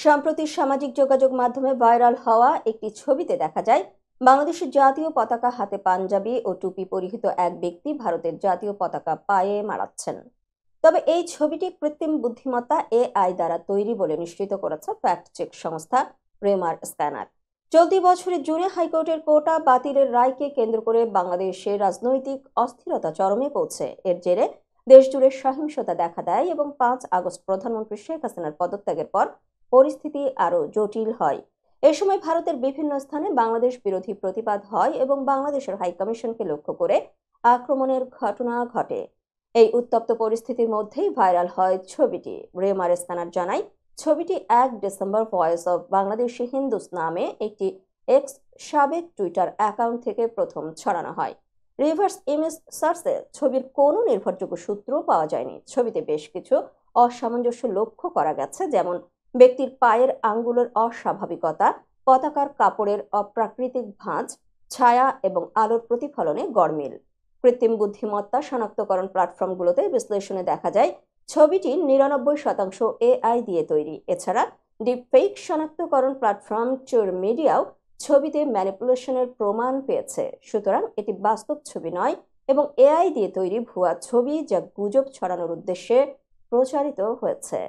সম্প্রতি সামাজিক যোগাযোগ মাধ্যমে ভাইরাল হওয়া একটি ছবিতে দেখা যায় বাংলাদেশের জাতীয় পতাকা হাতে পাঞ্জাবি ও টুপি পরিহিত এক ব্যক্তি ভারতের জাতীয় পতাকা পায়ে মাড়াচ্ছেন। তবে এই ছবিটি কৃত্রিম বুদ্ধিমত্তা এআই দ্বারা তৈরি বলে নিশ্চিত করেছে ফ্যাক্ট চেক সংস্থা রেমার স্ক্যানার। চলতি বছরের জুনে হাইকোর্টের কোটা বাতিলের রায়কে কেন্দ্র করে বাংলাদেশে রাজনৈতিক অস্থিরতা চরমে পৌঁছে। এর জেরে দেশজুড়ে সহিংসতা দেখা দেয় এবং 5 আগস্ট প্রধানমন্ত্রী শেখ হাসিনার পদত্যাগের পর পরিস্থিতি আরও জটিল হয়। এ সময় ভারতের বিভিন্ন স্থানে বাংলাদেশ বিরোধী প্রতিবাদ হয় এবং বাংলাদেশের হাইকমিশনকে লক্ষ্য করে আক্রমণের ঘটনা ঘটে। এই উত্তপ্ত পরিস্থিতির মধ্যেই ভাইরাল হয় ছবিটি। রেমার স্ক্যানার জানায়, ছবিটি 1 December voice of Bangladeshi Hindus নামে একটি এক্স সাবেক টুইটার অ্যাকাউন্ট থেকে প্রথম ছড়ানো হয়। রিভার্স ইমেজ সার্চে ছবির কোনো নির্ভরযোগ্য সূত্র পাওয়া যায়নি। ছবিতে বেশ কিছু অসামঞ্জস্য লক্ষ্য করা গেছে, যেমন ব্যক্তির পায়ের আঙ্গুলের অস্বাভাবিকতা, পতাকার কাপড়ের অপ্রাকৃতিক ভাঁজ, ছায়া এবং আলোর প্রতিফলনে গড়মিল। কৃত্রিম বুদ্ধিমত্তা শনাক্তকরণ প্ল্যাটফর্মগুলোতে বিশ্লেষণে দেখা যায় ছবিটি 99% এআই দিয়ে তৈরি। এছাড়া ডিপফেক শনাক্তকরণ প্ল্যাটফর্ম চোর মিডিয়াও ছবিতে ম্যানিপুলেশনের প্রমাণ পেয়েছে। সুতরাং এটি বাস্তব ছবি নয় এবং এআই দিয়ে তৈরি ভুয়া ছবি, যা গুজব ছড়ানোর উদ্দেশ্যে প্রচারিত হয়েছে।